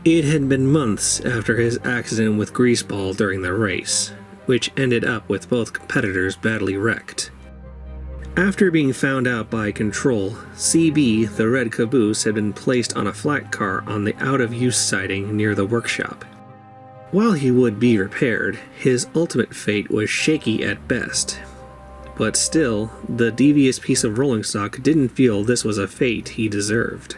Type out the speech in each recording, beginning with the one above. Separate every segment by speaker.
Speaker 1: It had been months after his accident with Greaseball during the race, which ended up with both competitors badly wrecked. After being found out by Control, CB, the red caboose, had been placed on a flatcar on the out-of-use siding near the workshop. While he would be repaired, his ultimate fate was shaky at best. But still, the devious piece of rolling stock didn't feel this was a fate he deserved.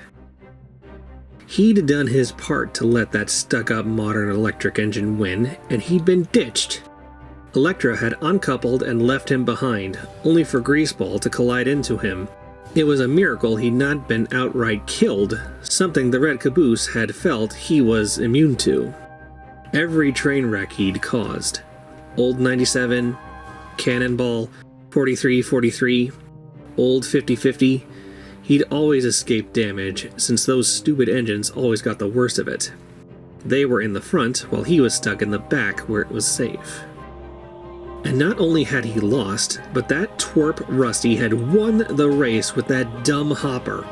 Speaker 1: He'd done his part to let that stuck-up modern electric engine win, and he'd been ditched. Electra had uncoupled and left him behind, only for Greaseball to collide into him. It was a miracle he'd not been outright killed, something the red caboose had felt he was immune to. Every train wreck he'd caused, Old 97, Cannonball, 4343, Old 5050, he'd always escaped damage since those stupid engines always got the worst of it. They were in the front while he was stuck in the back where it was safe. And not only had he lost, but that twerp Rusty had won the race with that dumb hopper.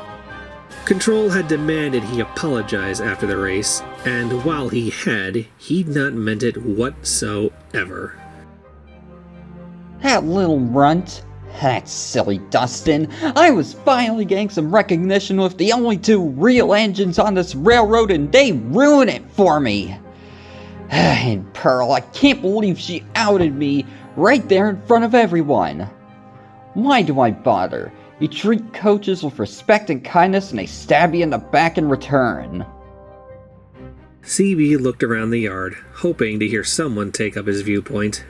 Speaker 1: Control had demanded he apologize after the race, and while he had, he'd not meant it whatsoever.
Speaker 2: That little runt. That silly Dustin. I was finally getting some recognition with the only two real engines on this railroad, and they ruined it for me. And Pearl, I can't believe she outed me right there in front of everyone. Why do I bother? You treat coaches with respect and kindness, and they stab you in the back in return.
Speaker 1: CB looked around the yard, hoping to hear someone take up his viewpoint,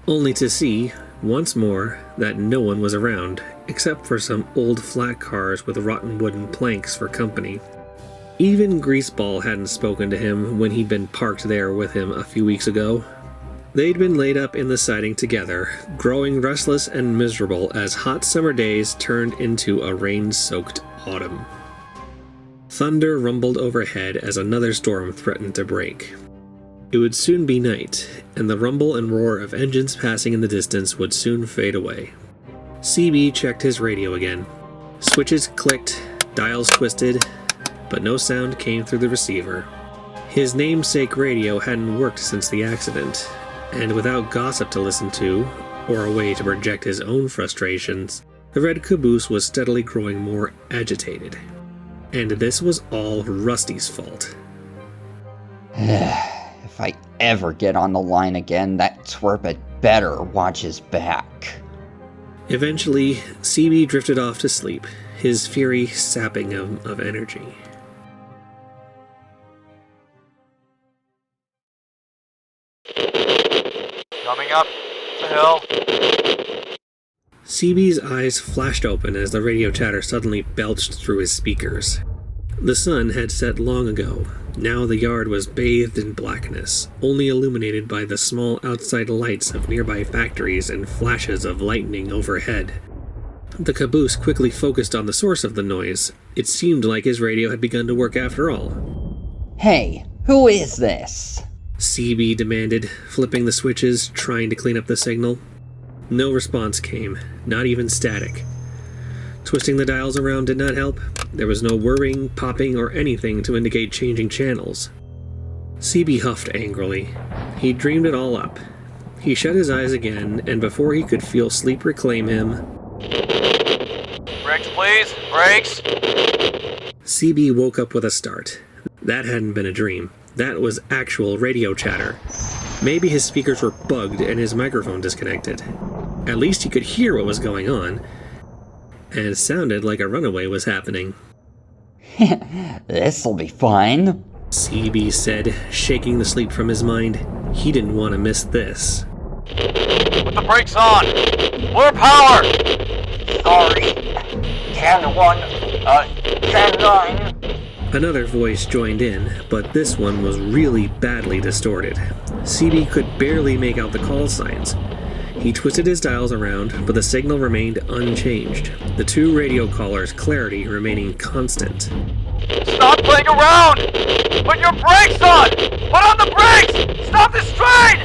Speaker 1: only to see, once more, that no one was around, except for some old flat cars with rotten wooden planks for company. Even Greaseball hadn't spoken to him when he'd been parked there with him a few weeks ago. They'd been laid up in the siding together, growing restless and miserable as hot summer days turned into a rain-soaked autumn. Thunder rumbled overhead as another storm threatened to break. It would soon be night, and the rumble and roar of engines passing in the distance would soon fade away. CB checked his radio again. Switches clicked, dials twisted, but no sound came through the receiver. His namesake radio hadn't worked since the accident, and without gossip to listen to, or a way to project his own frustrations, the red caboose was steadily growing more agitated. And this was all Rusty's fault.
Speaker 2: If I ever get on the line again, that twerp had better watch his back.
Speaker 1: Eventually, CB drifted off to sleep, his fury sapping him of energy.
Speaker 3: Coming up the hill.
Speaker 1: CB's eyes flashed open as the radio chatter suddenly belched through his speakers. The sun had set long ago. Now the yard was bathed in blackness, only illuminated by the small outside lights of nearby factories and flashes of lightning overhead. The caboose quickly focused on the source of the noise. It seemed like his radio had begun to work after all.
Speaker 2: Hey, who is this?
Speaker 1: CB demanded, flipping the switches, trying to clean up the signal. No response came, not even static. Twisting the dials around did not help. There was no whirring, popping, or anything to indicate changing channels. CB huffed angrily. He dreamed it all up. He shut his eyes again, and before he could feel sleep reclaim him...
Speaker 3: Brakes, please! Brakes!
Speaker 1: CB woke up with a start. That hadn't been a dream. That was actual radio chatter. Maybe his speakers were bugged and his microphone disconnected. At least he could hear what was going on, and it sounded like a runaway was happening.
Speaker 2: This'll be fun,
Speaker 1: CB said, shaking the sleep from his mind. He didn't want to miss this.
Speaker 3: Put the brakes on! More power!
Speaker 2: Sorry. 10-1, 10-9.
Speaker 1: Another voice joined in, but this one was really badly distorted. CB could barely make out the call signs. He twisted his dials around, but the signal remained unchanged, the two radio callers' clarity remaining constant.
Speaker 3: Stop playing around! Put your brakes on! Put on the brakes! Stop this train!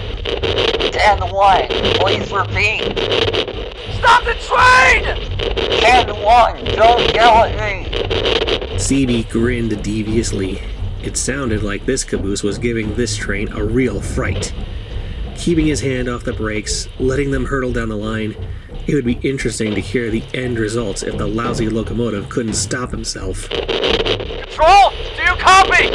Speaker 2: 10-1, please repeat.
Speaker 3: Stop the train!
Speaker 2: 10-1, don't yell at me.
Speaker 1: CB grinned deviously. It sounded like this caboose was giving this train a real fright. Keeping his hand off the brakes, letting them hurtle down the line, it would be interesting to hear the end results if the lousy locomotive couldn't stop himself.
Speaker 3: Control, do you copy?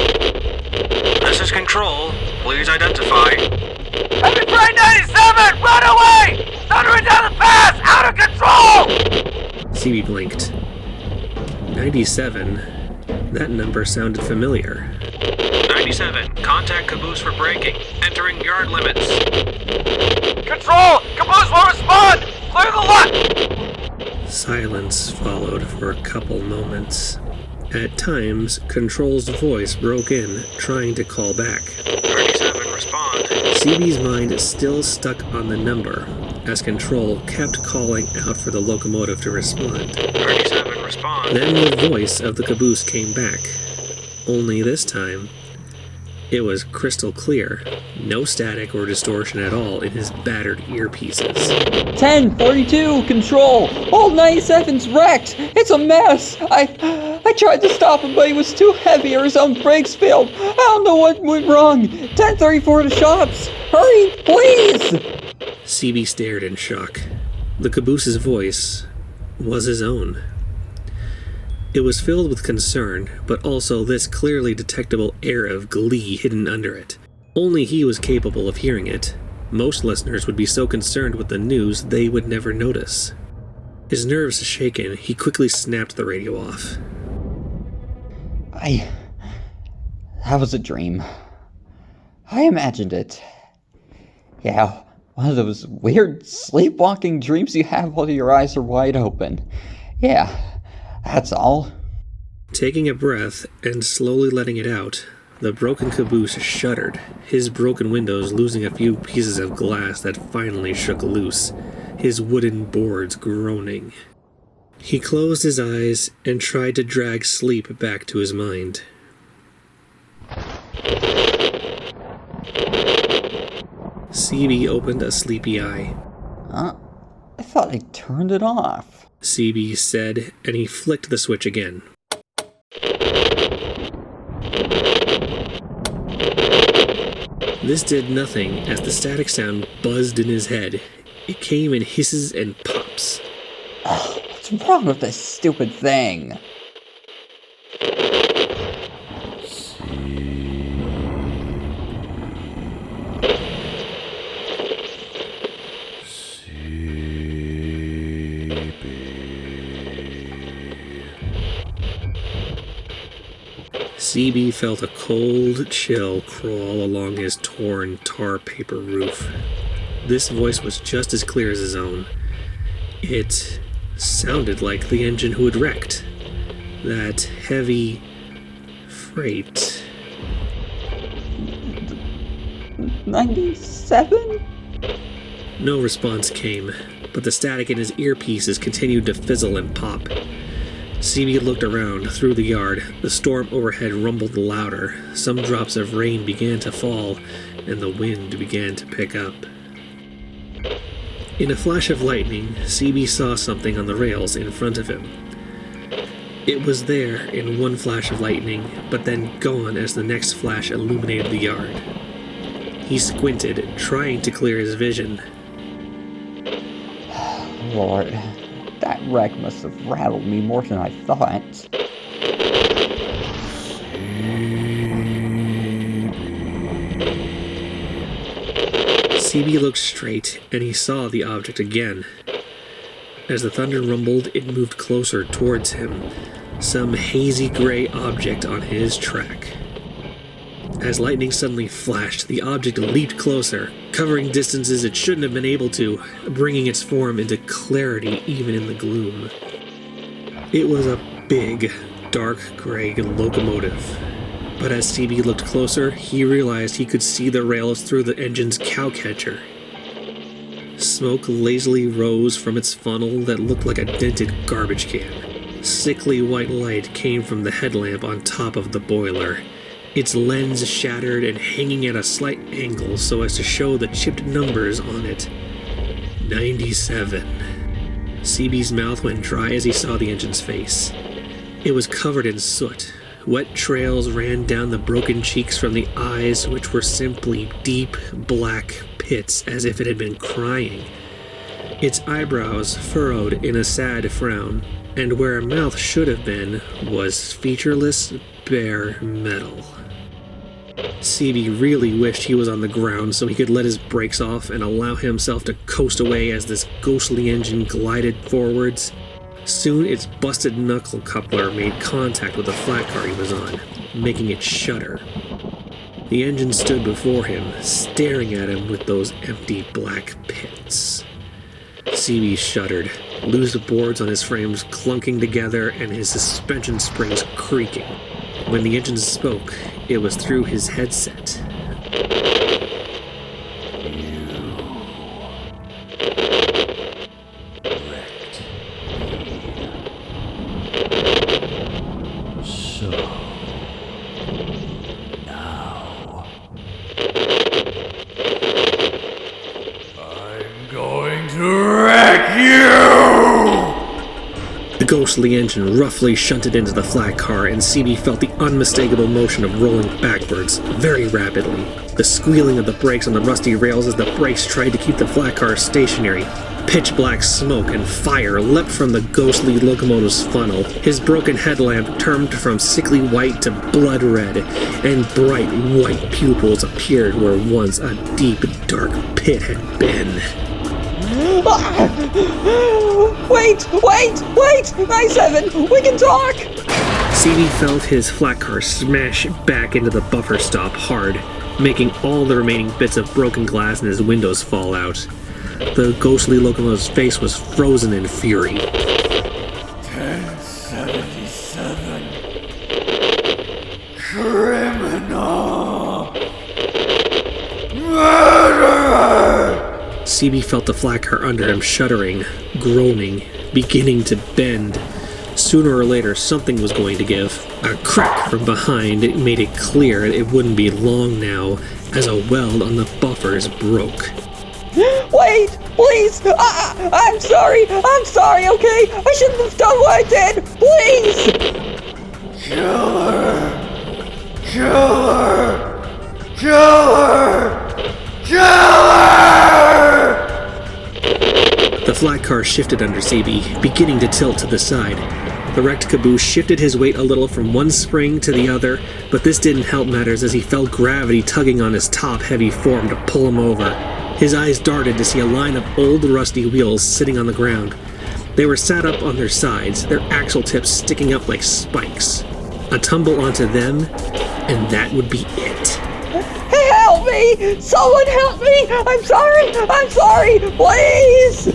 Speaker 1: This is Control. Please identify.
Speaker 3: Heavy Freight 97, run away! Thundering down the pass, out of control!
Speaker 1: CB blinked. 97? That number sounded familiar. 97, contact caboose for braking. Entering yard limits.
Speaker 3: Control, caboose will respond! Clear the lot!
Speaker 1: Silence followed for a couple moments. At times, Control's voice broke in, trying to call back. 37, respond. CB's mind still stuck on the number, as Control kept calling out for the locomotive to respond. 37, respond. Then the voice of the caboose came back. Only this time, it was crystal clear. No static or distortion at all in his battered earpieces.
Speaker 2: 1042, Control! Old 97's wrecked! It's a mess! I tried to stop him, but he was too heavy or his own brakes failed. I don't know what went wrong. 1034 to shops! Hurry, please!
Speaker 1: CB stared in shock. The caboose's voice was his own. It was filled with concern, but also this clearly detectable air of glee hidden under it. Only he was capable of hearing it. Most listeners would be so concerned with the news they would never notice. His nerves shaken, he quickly snapped the radio off.
Speaker 2: That was a dream. I imagined it. Yeah, one of those weird sleepwalking dreams you have while your eyes are wide open. Yeah, that's all.
Speaker 1: Taking a breath and slowly letting it out, the broken caboose shuddered, his broken windows losing a few pieces of glass that finally shook loose, his wooden boards groaning. He closed his eyes and tried to drag sleep back to his mind. CB opened a sleepy eye.
Speaker 2: I thought I turned it off.
Speaker 1: CB said, and he flicked the switch again. This did nothing as the static sound buzzed in his head. It came in hisses and pops.
Speaker 2: What's wrong with this stupid thing?
Speaker 1: CB felt a cold chill crawl along his torn tar paper roof. This voice was just as clear as his own. It sounded like the engine who had wrecked. That heavy freight.
Speaker 2: 97?
Speaker 1: No response came, but the static in his earpieces continued to fizzle and pop. CB looked around through the yard. The storm overhead rumbled louder. Some drops of rain began to fall, and the wind began to pick up. In a flash of lightning, CB saw something on the rails in front of him. It was there in one flash of lightning, but then gone as the next flash illuminated the yard. He squinted, trying to clear his vision.
Speaker 2: Lord, that wreck must have rattled me more than I thought.
Speaker 1: CB looked straight, and he saw the object again. As the thunder rumbled, it moved closer towards him, some hazy gray object on his track. As lightning suddenly flashed, the object leaped closer, covering distances it shouldn't have been able to, bringing its form into clarity even in the gloom. It was a big, dark gray locomotive. But as CB looked closer, he realized he could see the rails through the engine's cowcatcher. Smoke lazily rose from its funnel that looked like a dented garbage can. Sickly white light came from the headlamp on top of the boiler, its lens shattered and hanging at a slight angle so as to show the chipped numbers on it. 97. CB's mouth went dry as he saw the engine's face. It was covered in soot, Wet trails ran down the broken cheeks from the eyes, which were simply deep black pits as if it had been crying. Its eyebrows furrowed in a sad frown, and where a mouth should have been was featureless, bare metal. CB really wished he was on the ground so he could let his brakes off and allow himself to coast away as this ghostly engine glided forwards. Soon its busted knuckle coupler made contact with the flatcar he was on, making it shudder. The engine stood before him, staring at him with those empty black pits. CB shuddered, loose boards on his frames clunking together and his suspension springs creaking. When the engine spoke, it was through his headset. The ghostly engine roughly shunted into the flat car, and CB felt the unmistakable motion of rolling backwards, very rapidly. The squealing of the brakes on the rusty rails as the brakes tried to keep the flat car stationary. Pitch black smoke and fire leapt from the ghostly locomotive's funnel. His broken headlamp turned from sickly white to blood red, and bright white pupils appeared where once a deep, dark pit had been.
Speaker 2: Wait! 97! We can talk!
Speaker 1: CB felt his flat car smash back into the buffer stop hard, making all the remaining bits of broken glass in his windows fall out. The ghostly locomotive's face was frozen in fury.
Speaker 3: 1077. Criminal. Murderer!
Speaker 1: CB felt the flat car under him shuddering, groaning, beginning to bend. Sooner or later, something was going to give. A crack from behind made it clear it wouldn't be long now, as a weld on the buffers broke.
Speaker 2: Wait! Please! I'm sorry, okay? I shouldn't have done what I did! Please!
Speaker 3: Killer!
Speaker 1: The flat car shifted under CB, beginning to tilt to the side. The wrecked caboose shifted his weight a little from one spring to the other, but this didn't help matters as he felt gravity tugging on his top-heavy form to pull him over. His eyes darted to see a line of old rusty wheels sitting on the ground. They were sat up on their sides, their axle tips sticking up like spikes. A tumble onto them, and that would be it.
Speaker 2: Help me! Someone help me! I'm sorry! Please!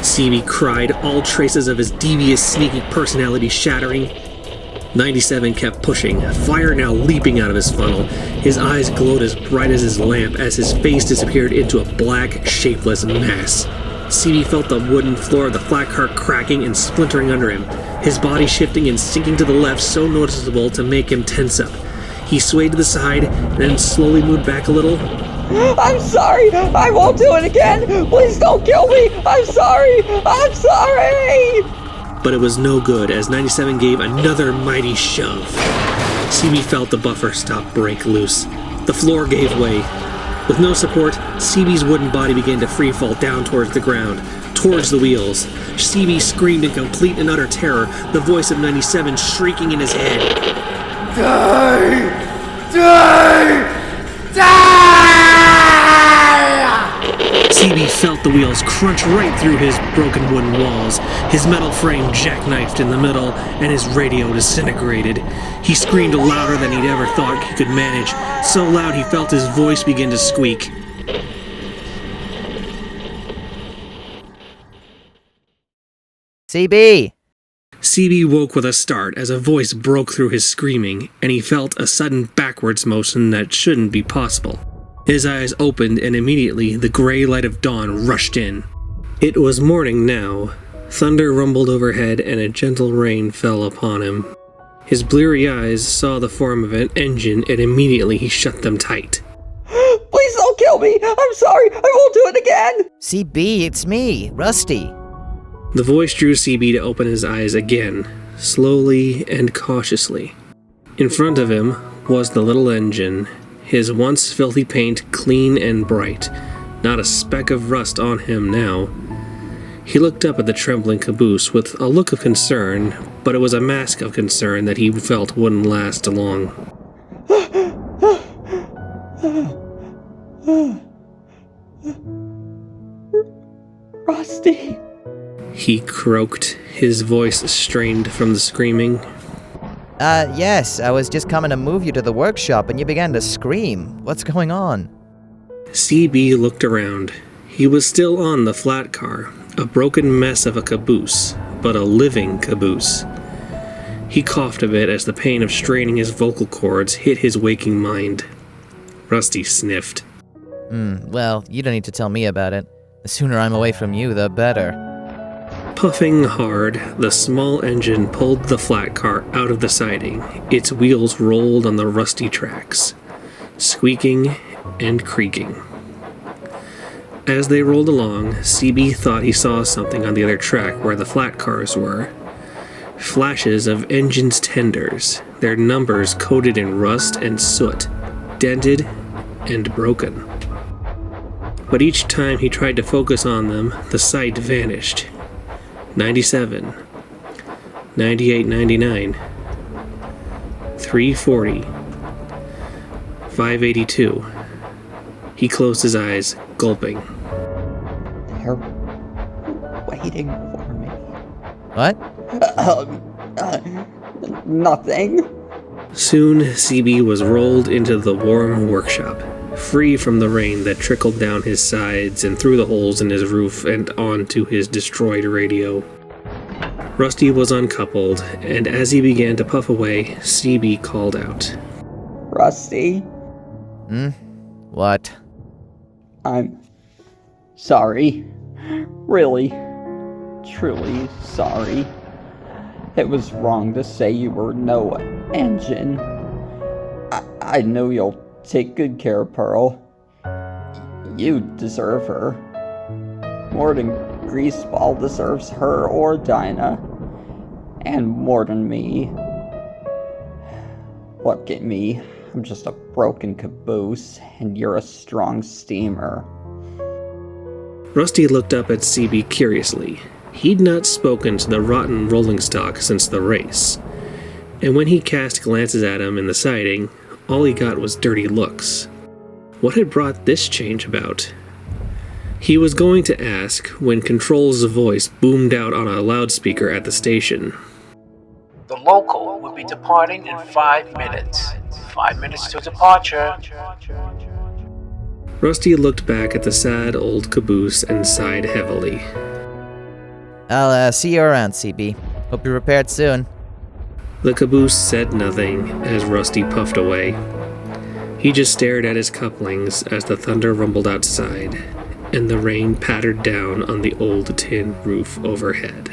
Speaker 1: CB cried, all traces of his devious, sneaky personality shattering. 97 kept pushing, fire now leaping out of his funnel. His eyes glowed as bright as his lamp as his face disappeared into a black, shapeless mass. CB felt the wooden floor of the flat car cracking and splintering under him, his body shifting and sinking to the left so noticeable to make him tense up. He swayed to the side, then slowly moved back a little.
Speaker 2: I'm sorry! I won't do it again! Please don't kill me! I'm sorry!
Speaker 1: But it was no good as 97 gave another mighty shove. CB felt the buffer stop break loose. The floor gave way. With no support, CB's wooden body began to free fall down towards the ground, towards the wheels. CB screamed in complete and utter terror, the voice of 97 shrieking in his head.
Speaker 3: Die!
Speaker 1: CB felt the wheels crunch right through his broken wooden walls, his metal frame jackknifed in the middle, and his radio disintegrated. He screamed louder than he'd ever thought he could manage, so loud he felt his voice begin to squeak.
Speaker 4: CB!
Speaker 1: CB woke with a start as a voice broke through his screaming, and he felt a sudden backwards motion that shouldn't be possible. His eyes opened, and immediately the gray light of dawn rushed in. It was morning now. Thunder rumbled overhead, and a gentle rain fell upon him. His bleary eyes saw the form of an engine, and immediately he shut them tight.
Speaker 2: Please don't kill me! I'm sorry! I won't do it again!
Speaker 4: CB, it's me, Rusty.
Speaker 1: The voice drew CB to open his eyes again, slowly and cautiously. In front of him was the little engine, his once filthy paint clean and bright, not a speck of rust on him now. He looked up at the trembling caboose with a look of concern, but it was a mask of concern that he felt wouldn't last long.
Speaker 2: Rusty!
Speaker 1: He croaked, his voice strained from the screaming.
Speaker 4: Yes, I was just coming to move you to the workshop and you began to scream. What's going on?
Speaker 1: CB looked around. He was still on the flatcar, a broken mess of a caboose, but a living caboose. He coughed a bit as the pain of straining his vocal cords hit his waking mind. Rusty sniffed.
Speaker 4: Well, you don't need to tell me about it. The sooner I'm away from you, the better.
Speaker 1: Puffing hard, the small engine pulled the flatcar out of the siding. Its wheels rolled on the rusty tracks, squeaking and creaking. As they rolled along, CB thought he saw something on the other track where the flat cars were. Flashes of engines' tenders, their numbers coated in rust and soot, dented and broken. But each time he tried to focus on them, the sight vanished. 97, 98, 99, 340, 582. He closed his eyes, gulping.
Speaker 2: They're waiting for me.
Speaker 4: What?
Speaker 2: Nothing.
Speaker 1: Soon, CB was rolled into the warm workshop, free from the rain that trickled down his sides and through the holes in his roof and onto his destroyed radio. Rusty was uncoupled, and as he began to puff away, CB called out.
Speaker 2: Rusty,
Speaker 4: What?
Speaker 2: I'm sorry. Really, truly sorry. It was wrong to say you were no engine. I know you'll take good care of Pearl. You deserve her. More than Greaseball deserves her or Dinah. And more than me. Look at me. I'm just a broken caboose, and you're a strong steamer.
Speaker 1: Rusty looked up at CB curiously. He'd not spoken to the rotten rolling stock since the race. And when he cast glances at him in the siding, all he got was dirty looks. What had brought this change about? He was going to ask when Control's voice boomed out on a loudspeaker at the station.
Speaker 5: The local will be departing in 5 minutes. 5 minutes to departure.
Speaker 1: Rusty looked back at the sad old caboose and sighed heavily.
Speaker 4: I'll see you around, CB. Hope you're prepared soon.
Speaker 1: The caboose said nothing as Rusty puffed away. He just stared at his couplings as the thunder rumbled outside, and the rain pattered down on the old tin roof overhead.